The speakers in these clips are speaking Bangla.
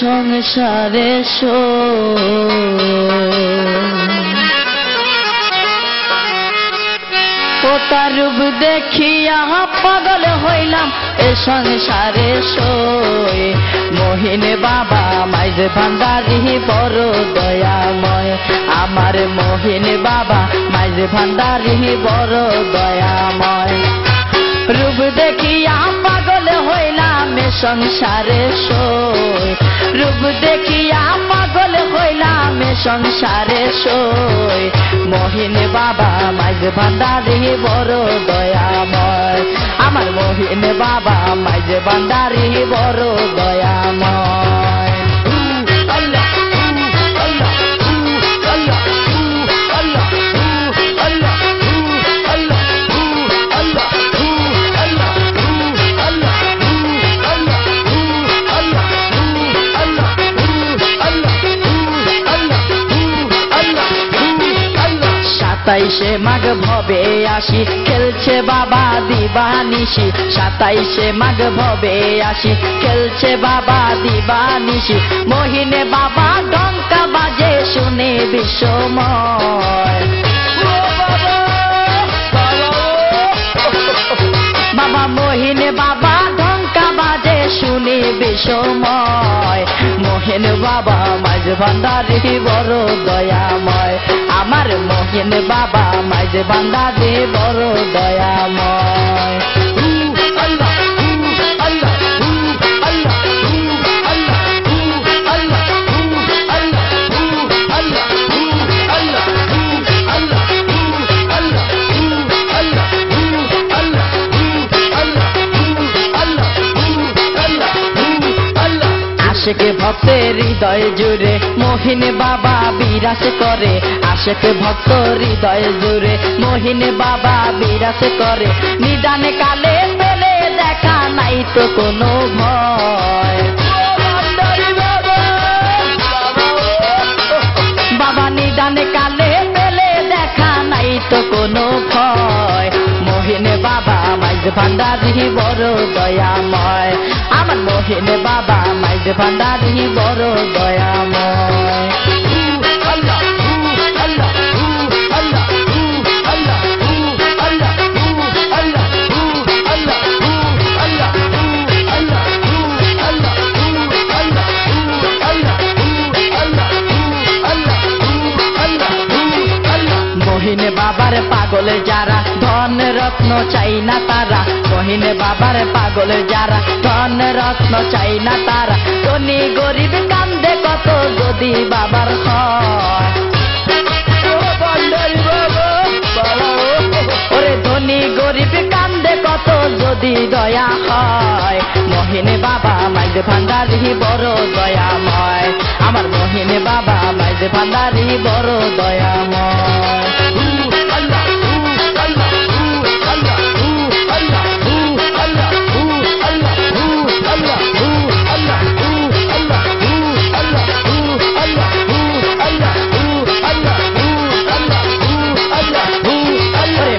সংসারে ও তার রূপ দেখিয়া পাগল হইলাম এ সংসারে সই মোহিনী বাবা মাইজ ভান্ডারী বড় দয়াময় আমার মোহিনী বাবা মাইজ ভান্ডারী বড় দয়াময় রূপ দেখিয়া পাগল হইলাম এ সংসারে সই রূপ দেখিয়া পাগল হইলাম এ সংসারে সই মোহিনী বাবা মাইজ ভান্ডারী বড় দয়াময় আমার মোহিনী বাবা মাইজ ভান্ডারী বড় দয়াময় সাতাইশে মাঘ ভবে আসি খেলছে বাবা দিবানিশি সাতাইশে মাঘ ভবে আসি খেলছে বাবা দিবানিশি মোহিনী বাবা ডঙ্কা বাজে শুনে বিশ্বময় বাবা মোহিনী বাবা ডঙ্কা বাজে শুনে বিশ্বময় মোহিনী বাবা মাইজ ভান্ডারী বড় দয়াময় আমার মোহিনী বাবা মাইজ ভান্ডারী বড় দয়াময় আশেকে ভক্তের হৃদয় জুড়ে মোহিনী বাবা বিরাজ করে আশেকে ভক্ত হৃদয় জুড়ে মোহিনী বাবা বিরাজ করে নিদানে কালে পেলে দেখা নাই তো কোনো ভয় বাবা নিদানে কালে পেলে দেখা নাই তো কোনো ভয় মোহিনী বাবা মাইজ ভান্ডারী বড় দয়াময় আমার মোহিনী বাবা মাইজ ভান্ডারী বড় দয়াময় মোহিনী বাবার পাগল যারা ধন রত্ন চাই না তারা মোহিনী বাবার পাগল যারা ধন রত্ন চাই না তারা ধনী গরিব কান্দে কত যদি বাবার হয় ওরে ধনী গরিব কান্দে কত যদি দয়া হয় মোহিনী বাবা মাইজ ভান্ডারী বড় দয়াময় আমার মোহিনী বাবা মাইজ ভান্ডারী বড় দয়াময়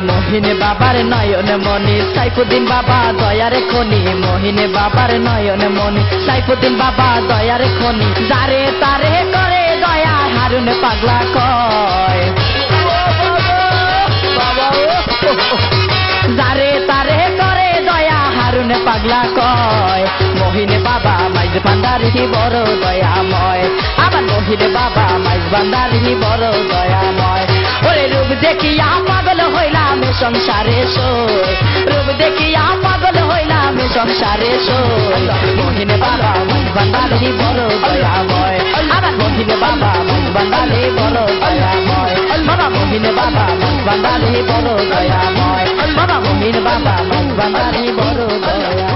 মোহিনী বাবার নয়ন মনি সাইফুদ্দিন বাবা দয়ার খনি মোহিনী বাবার নয়ন মনি সাইফুদ্দিন বাবা দয়ার খনি যারে তারে করে দয়া হারুন পাগলা কয় যারে তারে করে দয়া হারুন পাগলা কয় মোহিনী বাবা মাইজ ভান্ডারী বড় দয়াময় আমার মোহিনী বাবা মাইজ ভান্ডারী বড় দয়াময় ওরে রূপ দেখিয়া পাগল হইলাম সংসারে সই রূপ দেখিয়া পাগল হইলাম সংসারে সই মোহিনী বাবা মাইজ ভান্ডারী বড় দয়াময় আমার মোহিনী বাবা মাইজ ভান্ডারী বড় দয়াময় বাবা মোহিনী বাবা মাইজ ভান্ডারী বড় দয়াময় বাবা মোহিনী বাবা মাইজ ভান্ডারী বড় দয়া